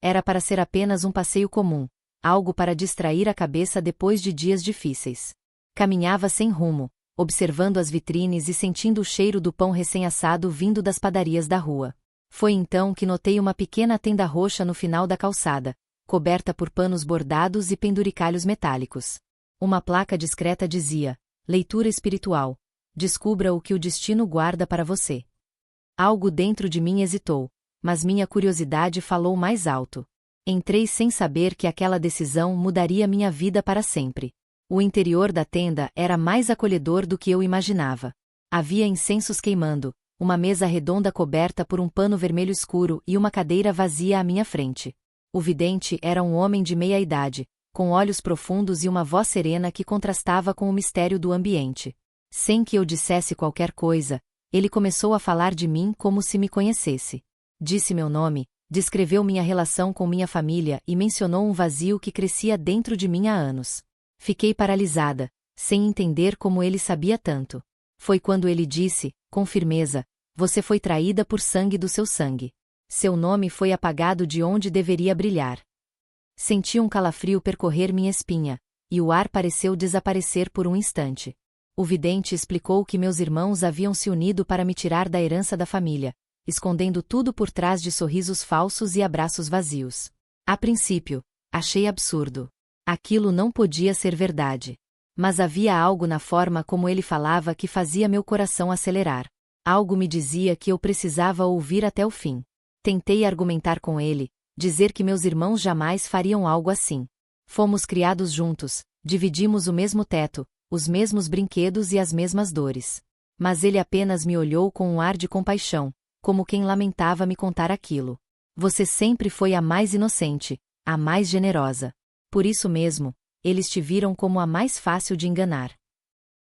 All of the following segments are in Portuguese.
Era para ser apenas um passeio comum, algo para distrair a cabeça depois de dias difíceis. Caminhava sem rumo, observando as vitrines e sentindo o cheiro do pão recém-assado vindo das padarias da rua. Foi então que notei uma pequena tenda roxa no final da calçada, coberta por panos bordados e penduricalhos metálicos. Uma placa discreta dizia: Leitura espiritual. Descubra o que o destino guarda para você. Algo dentro de mim hesitou, mas minha curiosidade falou mais alto. Entrei sem saber que aquela decisão mudaria minha vida para sempre. O interior da tenda era mais acolhedor do que eu imaginava. Havia incensos queimando, uma mesa redonda coberta por um pano vermelho escuro e uma cadeira vazia à minha frente. O vidente era um homem de meia idade, com olhos profundos e uma voz serena que contrastava com o mistério do ambiente. Sem que eu dissesse qualquer coisa, ele começou a falar de mim como se me conhecesse. Disse meu nome, descreveu minha relação com minha família e mencionou um vazio que crescia dentro de mim há anos. Fiquei paralisada, sem entender como ele sabia tanto. Foi quando ele disse, com firmeza: Você foi traída por sangue do seu sangue. Seu nome foi apagado de onde deveria brilhar. Senti um calafrio percorrer minha espinha, e o ar pareceu desaparecer por um instante. O vidente explicou que meus irmãos haviam se unido para me tirar da herança da família, escondendo tudo por trás de sorrisos falsos e abraços vazios. A princípio, achei absurdo. Aquilo não podia ser verdade. Mas havia algo na forma como ele falava que fazia meu coração acelerar. Algo me dizia que eu precisava ouvir até o fim. Tentei argumentar com ele, dizer que meus irmãos jamais fariam algo assim. Fomos criados juntos, dividimos o mesmo teto, os mesmos brinquedos e as mesmas dores. Mas ele apenas me olhou com um ar de compaixão, como quem lamentava me contar aquilo. Você sempre foi a mais inocente, a mais generosa. Por isso mesmo, eles te viram como a mais fácil de enganar.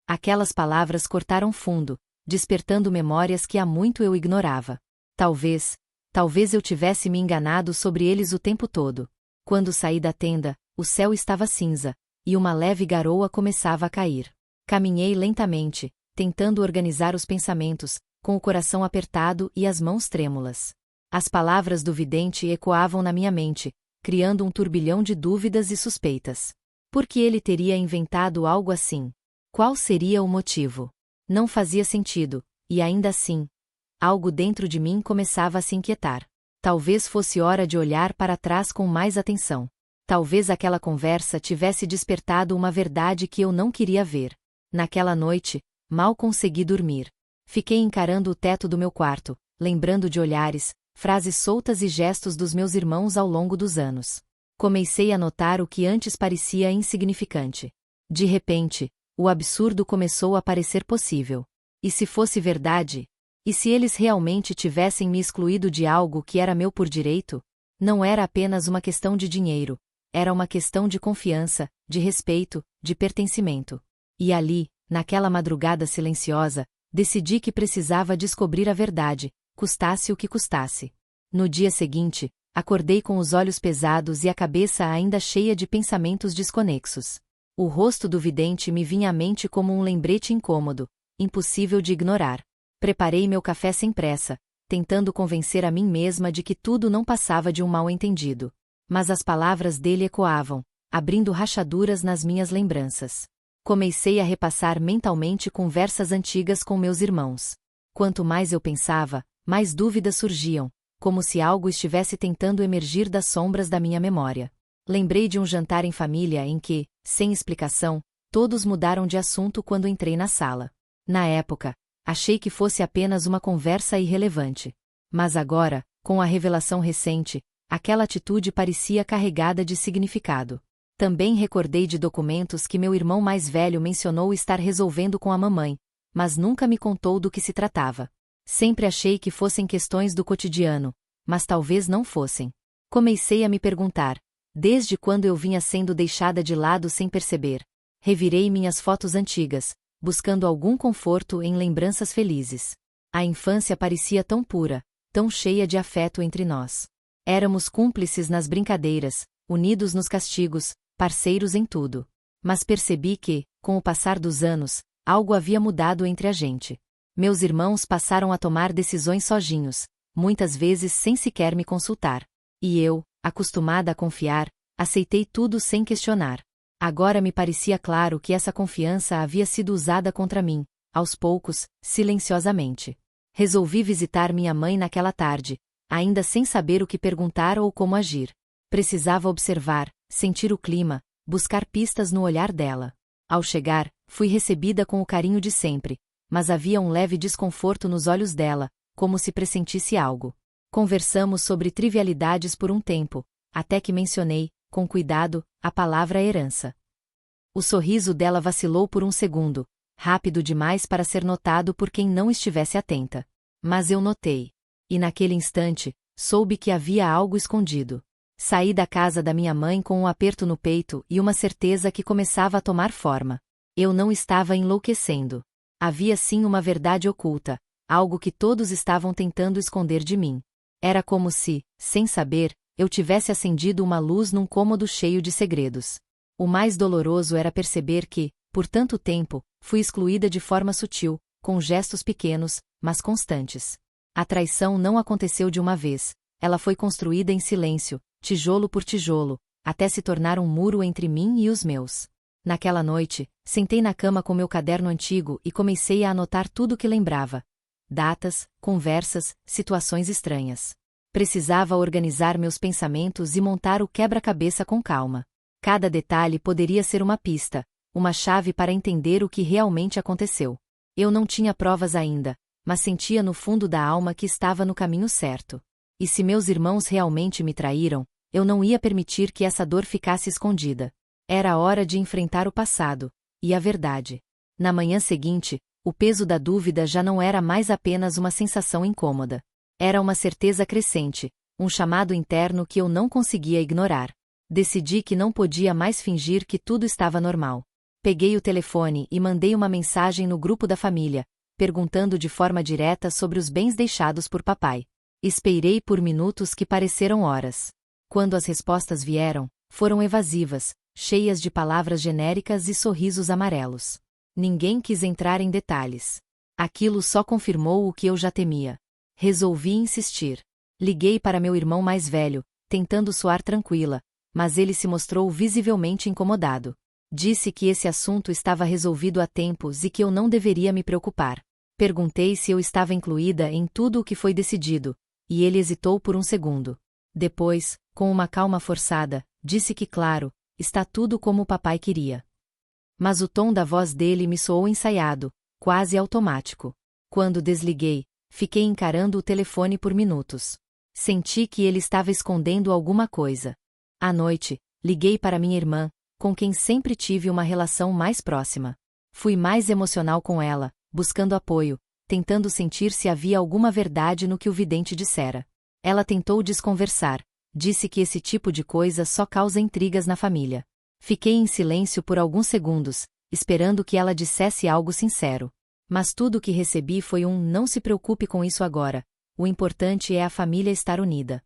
Aquelas palavras cortaram fundo, despertando memórias que há muito eu ignorava. Talvez eu tivesse me enganado sobre eles o tempo todo. Quando saí da tenda, o céu estava cinza, e uma leve garoa começava a cair. Caminhei lentamente, tentando organizar os pensamentos, com o coração apertado e as mãos trêmulas. As palavras do vidente ecoavam na minha mente, criando um turbilhão de dúvidas e suspeitas. Por que ele teria inventado algo assim? Qual seria o motivo? Não fazia sentido, e ainda assim, algo dentro de mim começava a se inquietar. Talvez fosse hora de olhar para trás com mais atenção. Talvez aquela conversa tivesse despertado uma verdade que eu não queria ver. Naquela noite, mal consegui dormir. Fiquei encarando o teto do meu quarto, lembrando de olhares, frases soltas e gestos dos meus irmãos ao longo dos anos. Comecei a notar o que antes parecia insignificante. De repente, o absurdo começou a parecer possível. E se fosse verdade? E se eles realmente tivessem me excluído de algo que era meu por direito? Não era apenas uma questão de dinheiro. Era uma questão de confiança, de respeito, de pertencimento. E ali, naquela madrugada silenciosa, decidi que precisava descobrir a verdade, custasse o que custasse. No dia seguinte, acordei com os olhos pesados e a cabeça ainda cheia de pensamentos desconexos. O rosto do vidente me vinha à mente como um lembrete incômodo, impossível de ignorar. Preparei meu café sem pressa, tentando convencer a mim mesma de que tudo não passava de um mal-entendido. Mas as palavras dele ecoavam, abrindo rachaduras nas minhas lembranças. Comecei a repassar mentalmente conversas antigas com meus irmãos. Quanto mais eu pensava, mais dúvidas surgiam, como se algo estivesse tentando emergir das sombras da minha memória. Lembrei de um jantar em família em que, sem explicação, todos mudaram de assunto quando entrei na sala. Na época, achei que fosse apenas uma conversa irrelevante. Mas agora, com a revelação recente, aquela atitude parecia carregada de significado. Também recordei de documentos que meu irmão mais velho mencionou estar resolvendo com a mamãe, mas nunca me contou do que se tratava. Sempre achei que fossem questões do cotidiano, mas talvez não fossem. Comecei a me perguntar, desde quando eu vinha sendo deixada de lado sem perceber. Revirei minhas fotos antigas, buscando algum conforto em lembranças felizes. A infância parecia tão pura, tão cheia de afeto entre nós. Éramos cúmplices nas brincadeiras, unidos nos castigos, parceiros em tudo. Mas percebi que, com o passar dos anos, algo havia mudado entre a gente. Meus irmãos passaram a tomar decisões sozinhos, muitas vezes sem sequer me consultar. E eu, Acostumada a confiar, aceitei tudo sem questionar. Agora me parecia claro que essa confiança havia sido usada contra mim, aos poucos, silenciosamente. Resolvi visitar minha mãe naquela tarde, ainda sem saber o que perguntar ou como agir. Precisava observar, sentir o clima, buscar pistas no olhar dela. Ao chegar, fui recebida com o carinho de sempre, mas havia um leve desconforto nos olhos dela, como se pressentisse algo. Conversamos sobre trivialidades por um tempo, até que mencionei, com cuidado, a palavra herança. O sorriso dela vacilou por um segundo, rápido demais para ser notado por quem não estivesse atenta. Mas eu notei. E naquele instante, soube que havia algo escondido. Saí da casa da minha mãe com um aperto no peito e uma certeza que começava a tomar forma. Eu não estava enlouquecendo. Havia sim uma verdade oculta, algo que todos estavam tentando esconder de mim. Era como se, sem saber, eu tivesse acendido uma luz num cômodo cheio de segredos. O mais doloroso era perceber que, por tanto tempo, fui excluída de forma sutil, com gestos pequenos, mas constantes. A traição não aconteceu de uma vez, ela foi construída em silêncio, tijolo por tijolo, até se tornar um muro entre mim e os meus. Naquela noite, sentei na cama com meu caderno antigo e comecei a anotar tudo o que lembrava. Datas, conversas, situações estranhas. Precisava organizar meus pensamentos e montar o quebra-cabeça com calma. Cada detalhe poderia ser uma pista, uma chave para entender o que realmente aconteceu. Eu não tinha provas ainda, mas sentia no fundo da alma que estava no caminho certo. E se meus irmãos realmente me traíram, eu não ia permitir que essa dor ficasse escondida. Era hora de enfrentar o passado, e a verdade. Na manhã seguinte, o peso da dúvida já não era mais apenas uma sensação incômoda. Era uma certeza crescente, um chamado interno que eu não conseguia ignorar. Decidi que não podia mais fingir que tudo estava normal. Peguei o telefone e mandei uma mensagem no grupo da família, perguntando de forma direta sobre os bens deixados por papai. Esperei por minutos que pareceram horas. Quando as respostas vieram, foram evasivas, cheias de palavras genéricas e sorrisos amarelos. Ninguém quis entrar em detalhes. Aquilo só confirmou o que eu já temia. Resolvi insistir. Liguei para meu irmão mais velho, tentando soar tranquila, mas ele se mostrou visivelmente incomodado. Disse que esse assunto estava resolvido há tempos e que eu não deveria me preocupar. Perguntei se eu estava incluída em tudo o que foi decidido, e ele hesitou por um segundo. Depois, com uma calma forçada, disse que claro, está tudo como o papai queria. Mas o tom da voz dele me soou ensaiado, quase automático. Quando desliguei, fiquei encarando o telefone por minutos. Senti que ele estava escondendo alguma coisa. À noite, liguei para minha irmã, com quem sempre tive uma relação mais próxima. Fui mais emocional com ela, buscando apoio, tentando sentir se havia alguma verdade no que o vidente dissera. Ela tentou desconversar, disse que esse tipo de coisa só causa intrigas na família. Fiquei em silêncio por alguns segundos, esperando que ela dissesse algo sincero. Mas tudo o que recebi foi um "não se preocupe com isso agora, o importante é a família estar unida".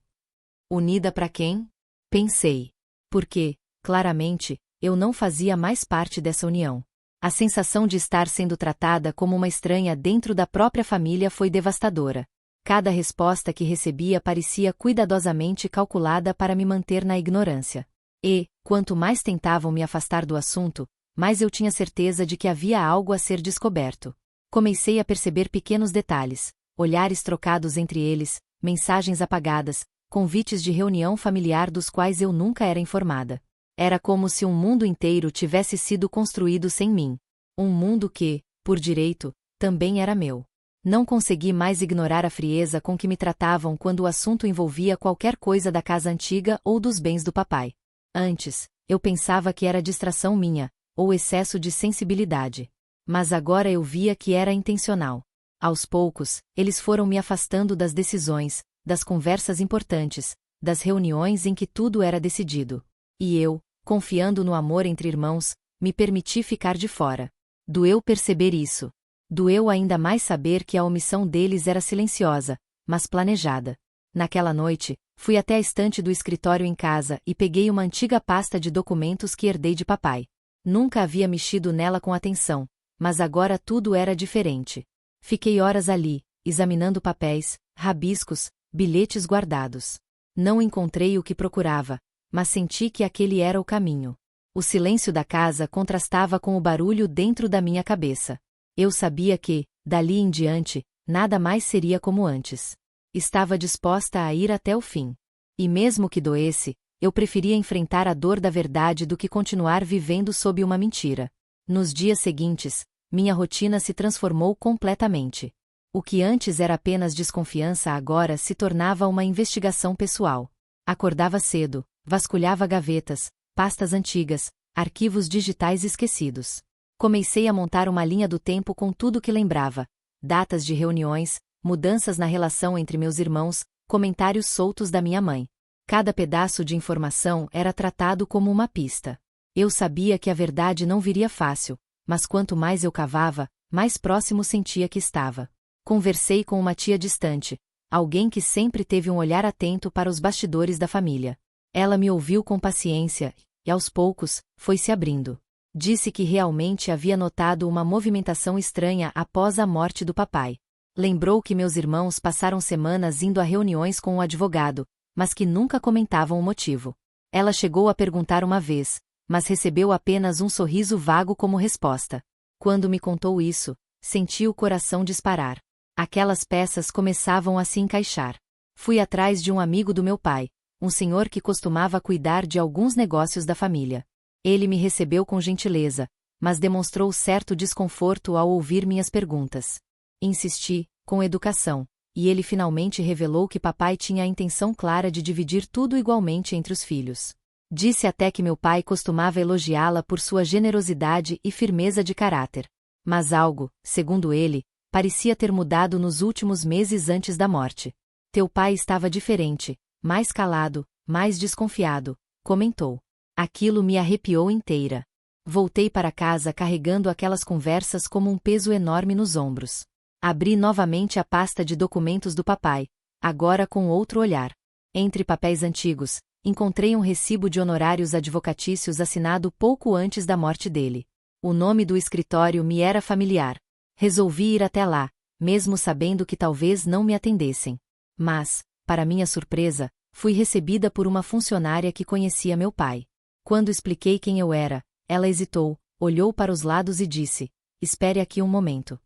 Unida para quem? Pensei. Porque, claramente, eu não fazia mais parte dessa união. A sensação de estar sendo tratada como uma estranha dentro da própria família foi devastadora. Cada resposta que recebia parecia cuidadosamente calculada para me manter na ignorância. E, quanto mais tentavam me afastar do assunto, mais eu tinha certeza de que havia algo a ser descoberto. Comecei a perceber pequenos detalhes, olhares trocados entre eles, mensagens apagadas, convites de reunião familiar dos quais eu nunca era informada. Era como se um mundo inteiro tivesse sido construído sem mim. Um mundo que, por direito, também era meu. Não consegui mais ignorar a frieza com que me tratavam quando o assunto envolvia qualquer coisa da casa antiga ou dos bens do papai. Antes, eu pensava que era distração minha, ou excesso de sensibilidade. Mas agora eu via que era intencional. Aos poucos, eles foram me afastando das decisões, das conversas importantes, das reuniões em que tudo era decidido. E eu, confiando no amor entre irmãos, me permiti ficar de fora. Doeu perceber isso. Doeu ainda mais saber que a omissão deles era silenciosa, mas planejada. Naquela noite, fui até a estante do escritório em casa e peguei uma antiga pasta de documentos que herdei de papai. Nunca havia mexido nela com atenção, mas agora tudo era diferente. Fiquei horas ali, examinando papéis, rabiscos, bilhetes guardados. Não encontrei o que procurava, mas senti que aquele era o caminho. O silêncio da casa contrastava com o barulho dentro da minha cabeça. Eu sabia que, dali em diante, nada mais seria como antes. Estava disposta a ir até o fim. E mesmo que doesse, eu preferia enfrentar a dor da verdade do que continuar vivendo sob uma mentira. Nos dias seguintes, minha rotina se transformou completamente. O que antes era apenas desconfiança agora se tornava uma investigação pessoal. Acordava cedo, vasculhava gavetas, pastas antigas, arquivos digitais esquecidos. Comecei a montar uma linha do tempo com tudo que lembrava: datas de reuniões, mudanças na relação entre meus irmãos, comentários soltos da minha mãe. Cada pedaço de informação era tratado como uma pista. Eu sabia que a verdade não viria fácil, mas quanto mais eu cavava, mais próximo sentia que estava. Conversei com uma tia distante, alguém que sempre teve um olhar atento para os bastidores da família. Ela me ouviu com paciência e, aos poucos, foi se abrindo. Disse que realmente havia notado uma movimentação estranha após a morte do papai. Lembrou que meus irmãos passaram semanas indo a reuniões com o advogado, mas que nunca comentavam o motivo. Ela chegou a perguntar uma vez, mas recebeu apenas um sorriso vago como resposta. Quando me contou isso, senti o coração disparar. Aquelas peças começavam a se encaixar. Fui atrás de um amigo do meu pai, um senhor que costumava cuidar de alguns negócios da família. Ele me recebeu com gentileza, mas demonstrou certo desconforto ao ouvir minhas perguntas. Insisti, com educação, e ele finalmente revelou que papai tinha a intenção clara de dividir tudo igualmente entre os filhos. Disse até que meu pai costumava elogiá-la por sua generosidade e firmeza de caráter. Mas algo, segundo ele, parecia ter mudado nos últimos meses antes da morte. Teu pai estava diferente, mais calado, mais desconfiado, comentou. Aquilo me arrepiou inteira. Voltei para casa carregando aquelas conversas como um peso enorme nos ombros. Abri novamente a pasta de documentos do papai, agora com outro olhar. Entre papéis antigos, encontrei um recibo de honorários advocatícios assinado pouco antes da morte dele. O nome do escritório me era familiar. Resolvi ir até lá, mesmo sabendo que talvez não me atendessem. Mas, para minha surpresa, fui recebida por uma funcionária que conhecia meu pai. Quando expliquei quem eu era, ela hesitou, olhou para os lados e disse: "Espere aqui um momento."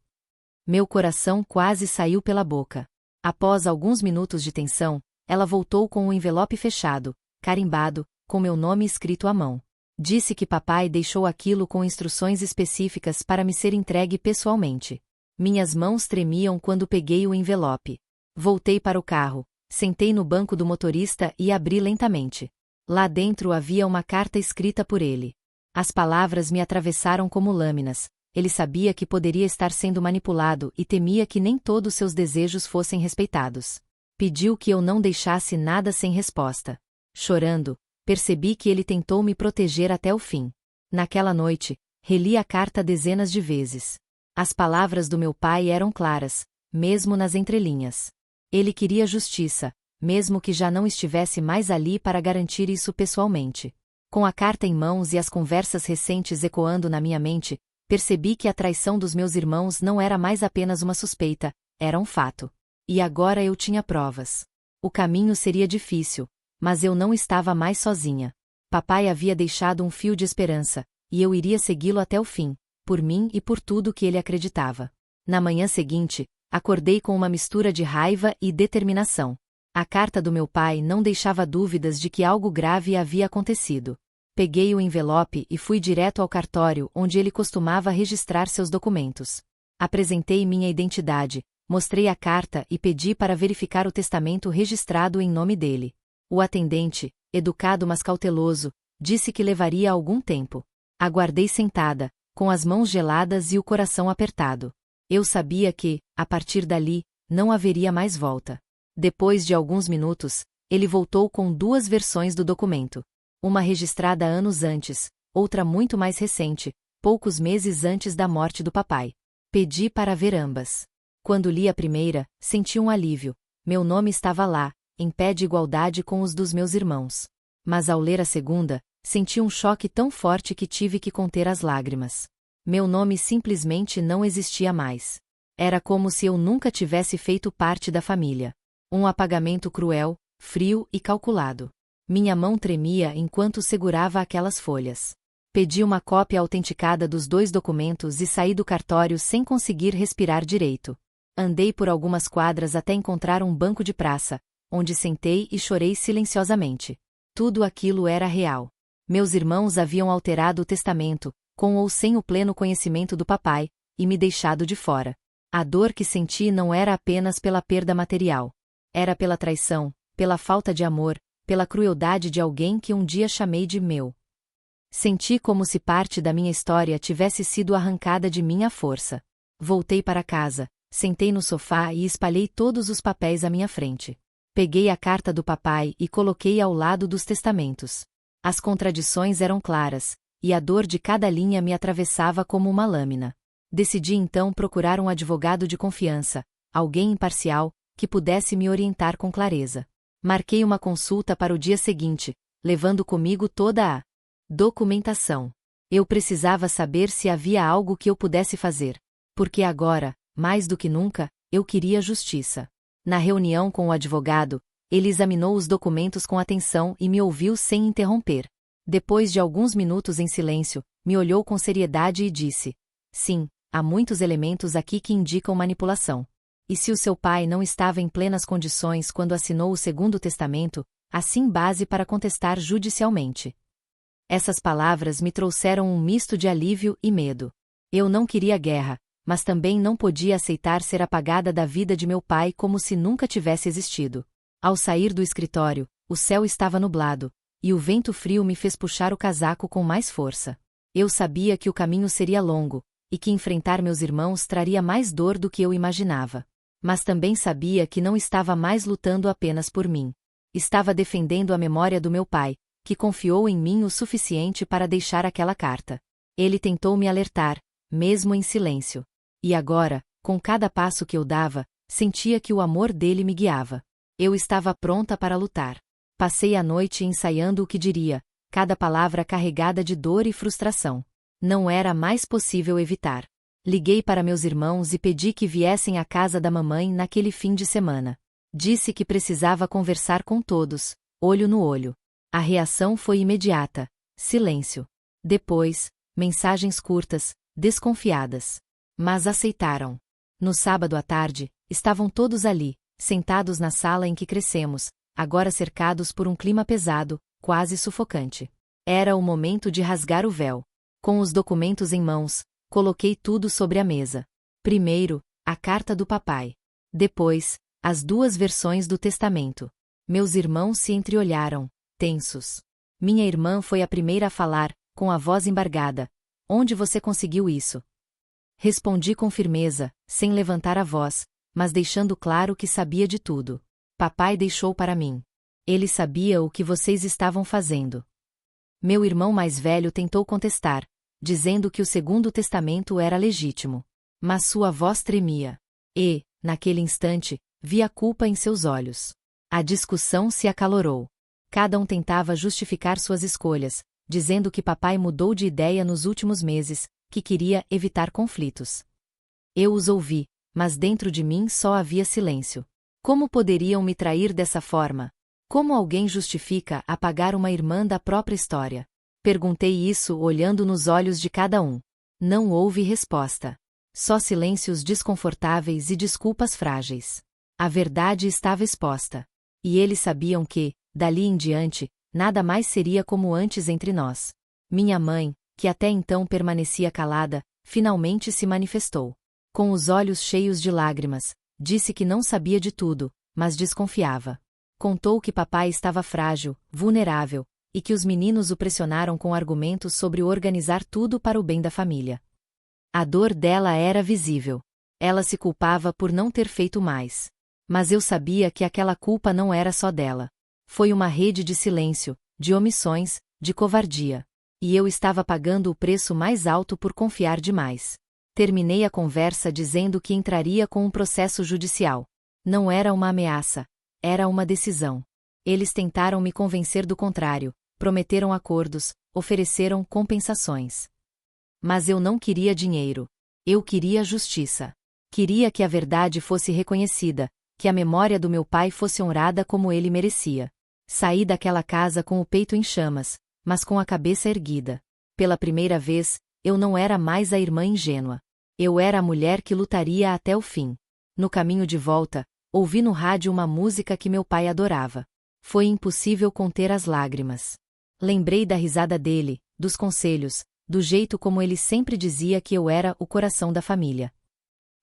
Meu coração quase saiu pela boca. Após alguns minutos de tensão, ela voltou com um envelope fechado, carimbado, com meu nome escrito à mão. Disse que papai deixou aquilo com instruções específicas para me ser entregue pessoalmente. Minhas mãos tremiam quando peguei o envelope. Voltei para o carro, sentei no banco do motorista e abri lentamente. Lá dentro havia uma carta escrita por ele. As palavras me atravessaram como lâminas. Ele sabia que poderia estar sendo manipulado e temia que nem todos seus desejos fossem respeitados. Pediu que eu não deixasse nada sem resposta. Chorando, percebi que ele tentou me proteger até o fim. Naquela noite, reli a carta dezenas de vezes. As palavras do meu pai eram claras, mesmo nas entrelinhas. Ele queria justiça, mesmo que já não estivesse mais ali para garantir isso pessoalmente. Com a carta em mãos e as conversas recentes ecoando na minha mente, percebi que a traição dos meus irmãos não era mais apenas uma suspeita, era um fato. E agora eu tinha provas. O caminho seria difícil, mas eu não estava mais sozinha. Papai havia deixado um fio de esperança, e eu iria segui-lo até o fim, por mim e por tudo que ele acreditava. Na manhã seguinte, acordei com uma mistura de raiva e determinação. A carta do meu pai não deixava dúvidas de que algo grave havia acontecido. Peguei o envelope e fui direto ao cartório onde ele costumava registrar seus documentos. Apresentei minha identidade, mostrei a carta e pedi para verificar o testamento registrado em nome dele. O atendente, educado mas cauteloso, disse que levaria algum tempo. Aguardei sentada, com as mãos geladas e o coração apertado. Eu sabia que, a partir dali, não haveria mais volta. Depois de alguns minutos, ele voltou com duas versões do documento. Uma registrada anos antes, outra muito mais recente, poucos meses antes da morte do papai. Pedi para ver ambas. Quando li a primeira, senti um alívio. Meu nome estava lá, em pé de igualdade com os dos meus irmãos. Mas ao ler a segunda, senti um choque tão forte que tive que conter as lágrimas. Meu nome simplesmente não existia mais. Era como se eu nunca tivesse feito parte da família. Um apagamento cruel, frio e calculado. Minha mão tremia enquanto segurava aquelas folhas. Pedi uma cópia autenticada dos 2 documentos e saí do cartório sem conseguir respirar direito. Andei por algumas quadras até encontrar um banco de praça, onde sentei e chorei silenciosamente. Tudo aquilo era real. Meus irmãos haviam alterado o testamento, com ou sem o pleno conhecimento do papai, e me deixado de fora. A dor que senti não era apenas pela perda material. Era pela traição, pela falta de amor, pela crueldade de alguém que um dia chamei de meu. Senti como se parte da minha história tivesse sido arrancada de mim à força. Voltei para casa, sentei no sofá e espalhei todos os papéis à minha frente. Peguei a carta do papai e coloquei ao lado dos testamentos. As contradições eram claras, e a dor de cada linha me atravessava como uma lâmina. Decidi então procurar um advogado de confiança, alguém imparcial, que pudesse me orientar com clareza. Marquei uma consulta para o dia seguinte, levando comigo toda a documentação. Eu precisava saber se havia algo que eu pudesse fazer, porque agora, mais do que nunca, eu queria justiça. Na reunião com o advogado, ele examinou os documentos com atenção e me ouviu sem interromper. Depois de alguns minutos em silêncio, me olhou com seriedade e disse: sim, há muitos elementos aqui que indicam manipulação. E se o seu pai não estava em plenas condições quando assinou o segundo testamento, assim base para contestar judicialmente. Essas palavras me trouxeram um misto de alívio e medo. Eu não queria guerra, mas também não podia aceitar ser apagada da vida de meu pai como se nunca tivesse existido. Ao sair do escritório, o céu estava nublado, e o vento frio me fez puxar o casaco com mais força. Eu sabia que o caminho seria longo, e que enfrentar meus irmãos traria mais dor do que eu imaginava. Mas também sabia que não estava mais lutando apenas por mim. Estava defendendo a memória do meu pai, que confiou em mim o suficiente para deixar aquela carta. Ele tentou me alertar, mesmo em silêncio. E agora, com cada passo que eu dava, sentia que o amor dele me guiava. Eu estava pronta para lutar. Passei a noite ensaiando o que diria, cada palavra carregada de dor e frustração. Não era mais possível evitar. Liguei para meus irmãos e pedi que viessem à casa da mamãe naquele fim de semana. Disse que precisava conversar com todos, olho no olho. A reação foi imediata: silêncio. Depois, mensagens curtas, desconfiadas. Mas aceitaram. No sábado à tarde, estavam todos ali, sentados na sala em que crescemos, agora cercados por um clima pesado, quase sufocante. Era o momento de rasgar o véu. Com os documentos em mãos, coloquei tudo sobre a mesa. Primeiro, a carta do papai. Depois, as 2 versões do testamento. Meus irmãos se entreolharam, tensos. Minha irmã foi a primeira a falar, com a voz embargada: onde você conseguiu isso? Respondi com firmeza, sem levantar a voz, mas deixando claro que sabia de tudo. Papai deixou para mim. Ele sabia o que vocês estavam fazendo. Meu irmão mais velho tentou contestar, dizendo que o segundo testamento era legítimo. Mas sua voz tremia. E, naquele instante, vi a culpa em seus olhos. A discussão se acalorou. Cada um tentava justificar suas escolhas, dizendo que papai mudou de ideia nos últimos meses, que queria evitar conflitos. Eu os ouvi, mas dentro de mim só havia silêncio. Como poderiam me trair dessa forma? Como alguém justifica apagar uma irmã da própria história? Perguntei isso olhando nos olhos de cada um. Não houve resposta. Só silêncios desconfortáveis e desculpas frágeis. A verdade estava exposta. E eles sabiam que, dali em diante, nada mais seria como antes entre nós. Minha mãe, que até então permanecia calada, finalmente se manifestou. Com os olhos cheios de lágrimas, disse que não sabia de tudo, mas desconfiava. Contou que papai estava frágil, vulnerável, e que os meninos o pressionaram com argumentos sobre organizar tudo para o bem da família. A dor dela era visível. Ela se culpava por não ter feito mais. Mas eu sabia que aquela culpa não era só dela. Foi uma rede de silêncio, de omissões, de covardia. E eu estava pagando o preço mais alto por confiar demais. Terminei a conversa dizendo que entraria com um processo judicial. Não era uma ameaça, era uma decisão. Eles tentaram me convencer do contrário, prometeram acordos, ofereceram compensações. Mas eu não queria dinheiro. Eu queria justiça. Queria que a verdade fosse reconhecida, que a memória do meu pai fosse honrada como ele merecia. Saí daquela casa com o peito em chamas, mas com a cabeça erguida. Pela primeira vez, eu não era mais a irmã ingênua. Eu era a mulher que lutaria até o fim. No caminho de volta, ouvi no rádio uma música que meu pai adorava. Foi impossível conter as lágrimas. Lembrei da risada dele, dos conselhos, do jeito como ele sempre dizia que eu era o coração da família.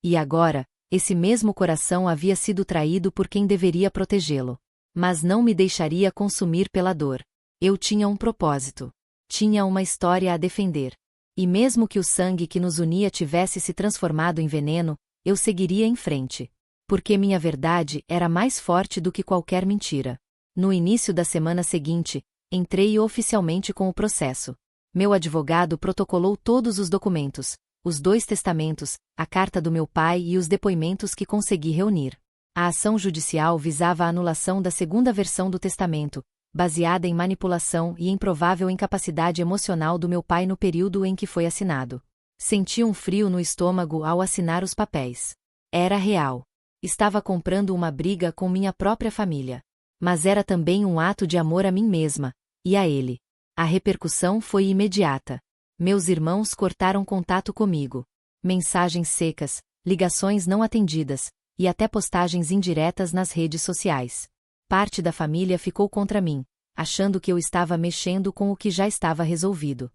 E agora, esse mesmo coração havia sido traído por quem deveria protegê-lo. Mas não me deixaria consumir pela dor. Eu tinha um propósito. Tinha uma história a defender. E mesmo que o sangue que nos unia tivesse se transformado em veneno, eu seguiria em frente. Porque minha verdade era mais forte do que qualquer mentira. No início da semana seguinte, entrei oficialmente com o processo. Meu advogado protocolou todos os documentos, os 2 testamentos, a carta do meu pai e os depoimentos que consegui reunir. A ação judicial visava a anulação da segunda versão do testamento, baseada em manipulação e em provável incapacidade emocional do meu pai no período em que foi assinado. Senti um frio no estômago ao assinar os papéis. Era real. Estava comprando uma briga com minha própria família. Mas era também um ato de amor a mim mesma, e a ele. A repercussão foi imediata. Meus irmãos cortaram contato comigo. Mensagens secas, ligações não atendidas, e até postagens indiretas nas redes sociais. Parte da família ficou contra mim, achando que eu estava mexendo com o que já estava resolvido.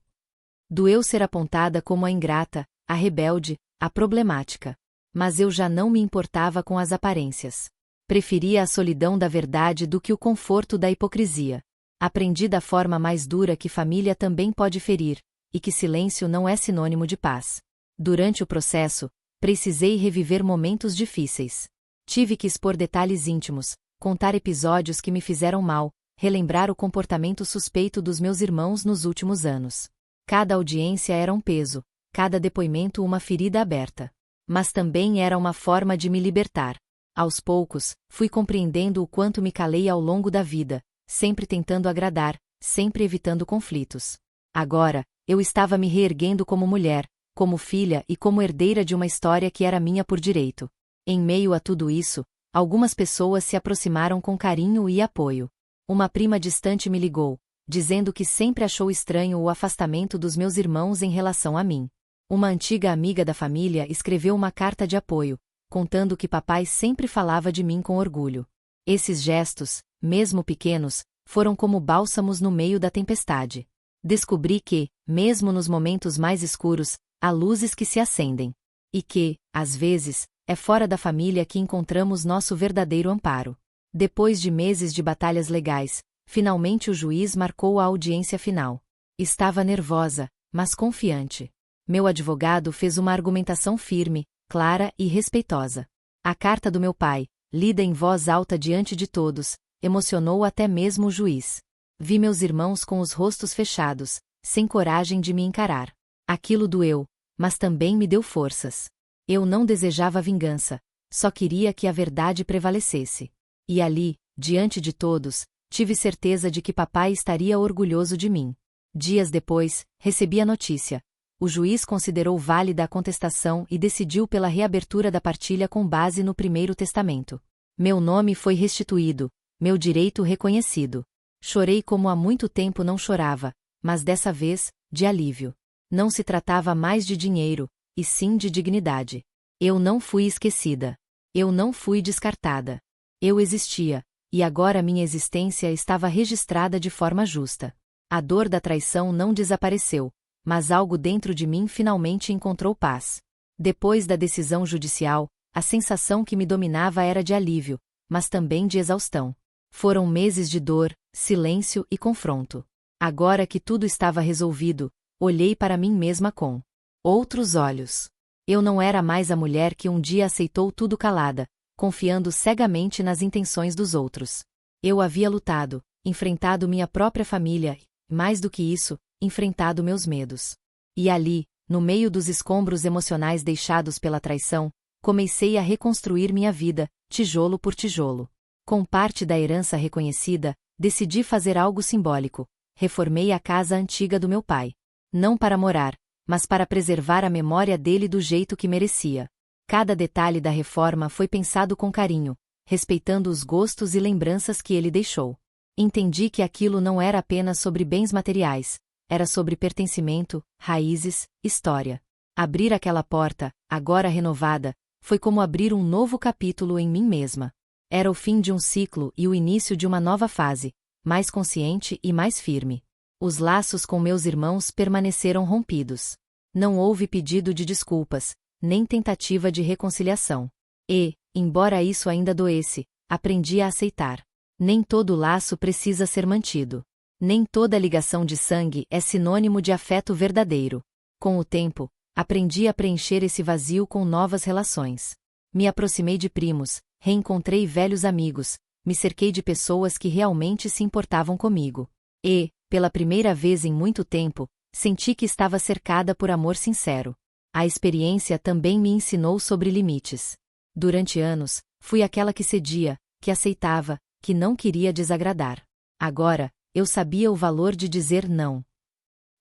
Doeu ser apontada como a ingrata, a rebelde, a problemática. Mas eu já não me importava com as aparências. Preferia a solidão da verdade do que o conforto da hipocrisia. Aprendi da forma mais dura que família também pode ferir, e que silêncio não é sinônimo de paz. Durante o processo, precisei reviver momentos difíceis. Tive que expor detalhes íntimos, contar episódios que me fizeram mal, relembrar o comportamento suspeito dos meus irmãos nos últimos anos. Cada audiência era um peso, cada depoimento uma ferida aberta. Mas também era uma forma de me libertar. Aos poucos, fui compreendendo o quanto me calei ao longo da vida, sempre tentando agradar, sempre evitando conflitos. Agora, eu estava me reerguendo como mulher, como filha e como herdeira de uma história que era minha por direito. Em meio a tudo isso, algumas pessoas se aproximaram com carinho e apoio. Uma prima distante me ligou, dizendo que sempre achou estranho o afastamento dos meus irmãos em relação a mim. Uma antiga amiga da família escreveu uma carta de apoio, contando que papai sempre falava de mim com orgulho. Esses gestos, mesmo pequenos, foram como bálsamos no meio da tempestade. Descobri que, mesmo nos momentos mais escuros, há luzes que se acendem. E que, às vezes, é fora da família que encontramos nosso verdadeiro amparo. Depois de meses de batalhas legais, finalmente o juiz marcou a audiência final. Estava nervosa, mas confiante. Meu advogado fez uma argumentação firme, clara e respeitosa. A carta do meu pai, lida em voz alta diante de todos, emocionou até mesmo o juiz. Vi meus irmãos com os rostos fechados, sem coragem de me encarar. Aquilo doeu, mas também me deu forças. Eu não desejava vingança, só queria que a verdade prevalecesse. E ali, diante de todos, tive certeza de que papai estaria orgulhoso de mim. Dias depois, recebi a notícia. O juiz considerou válida a contestação e decidiu pela reabertura da partilha com base no primeiro testamento. Meu nome foi restituído, meu direito reconhecido. Chorei como há muito tempo não chorava, mas dessa vez, de alívio. Não se tratava mais de dinheiro, e sim de dignidade. Eu não fui esquecida. Eu não fui descartada. Eu existia, e agora minha existência estava registrada de forma justa. A dor da traição não desapareceu, mas algo dentro de mim finalmente encontrou paz. Depois da decisão judicial, a sensação que me dominava era de alívio, mas também de exaustão. Foram meses de dor, silêncio e confronto. Agora que tudo estava resolvido, olhei para mim mesma com outros olhos. Eu não era mais a mulher que um dia aceitou tudo calada, confiando cegamente nas intenções dos outros. Eu havia lutado, enfrentado minha própria família e, mais do que isso, enfrentado meus medos. E ali, no meio dos escombros emocionais deixados pela traição, comecei a reconstruir minha vida, tijolo por tijolo. Com parte da herança reconhecida, decidi fazer algo simbólico. Reformei a casa antiga do meu pai. Não para morar, mas para preservar a memória dele do jeito que merecia. Cada detalhe da reforma foi pensado com carinho, respeitando os gostos e lembranças que ele deixou. Entendi que aquilo não era apenas sobre bens materiais, era sobre pertencimento, raízes, história. Abrir aquela porta, agora renovada, foi como abrir um novo capítulo em mim mesma. Era o fim de um ciclo e o início de uma nova fase, mais consciente e mais firme. Os laços com meus irmãos permaneceram rompidos. Não houve pedido de desculpas, nem tentativa de reconciliação. E, embora isso ainda doesse, aprendi a aceitar. Nem todo laço precisa ser mantido. Nem toda ligação de sangue é sinônimo de afeto verdadeiro. Com o tempo, aprendi a preencher esse vazio com novas relações. Me aproximei de primos, reencontrei velhos amigos, me cerquei de pessoas que realmente se importavam comigo. E, pela primeira vez em muito tempo, senti que estava cercada por amor sincero. A experiência também me ensinou sobre limites. Durante anos, fui aquela que cedia, que aceitava, que não queria desagradar. Agora, eu sabia o valor de dizer não.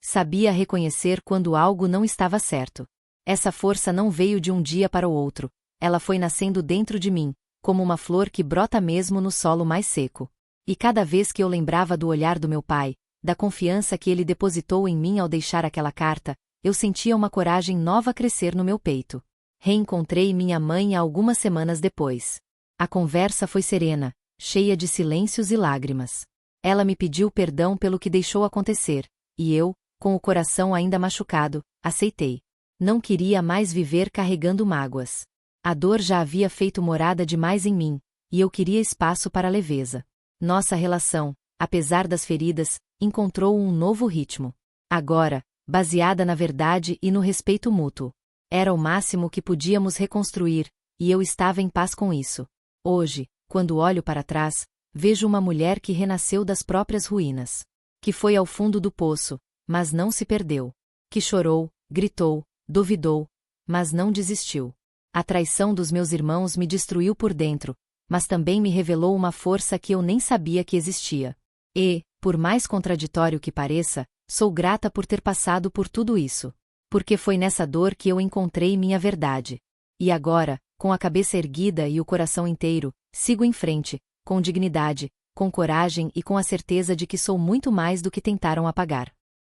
Sabia reconhecer quando algo não estava certo. Essa força não veio de um dia para o outro, ela foi nascendo dentro de mim, como uma flor que brota mesmo no solo mais seco. E cada vez que eu lembrava do olhar do meu pai, da confiança que ele depositou em mim ao deixar aquela carta, eu sentia uma coragem nova crescer no meu peito. Reencontrei minha mãe algumas semanas depois. A conversa foi serena, cheia de silêncios e lágrimas. Ela me pediu perdão pelo que deixou acontecer, e eu, com o coração ainda machucado, aceitei. Não queria mais viver carregando mágoas. A dor já havia feito morada demais em mim, e eu queria espaço para a leveza. Nossa relação, apesar das feridas, encontrou um novo ritmo. Agora, baseada na verdade e no respeito mútuo. Era o máximo que podíamos reconstruir, e eu estava em paz com isso. Hoje, quando olho para trás, vejo uma mulher que renasceu das próprias ruínas. Que foi ao fundo do poço, mas não se perdeu. Que chorou, gritou, duvidou, mas não desistiu. A traição dos meus irmãos me destruiu por dentro, mas também me revelou uma força que eu nem sabia que existia. E, por mais contraditório que pareça, sou grata por ter passado por tudo isso. Porque foi nessa dor que eu encontrei minha verdade. E agora, com a cabeça erguida e o coração inteiro, sigo em frente, com dignidade, com coragem e com a certeza de que sou muito mais do que tentaram apagar.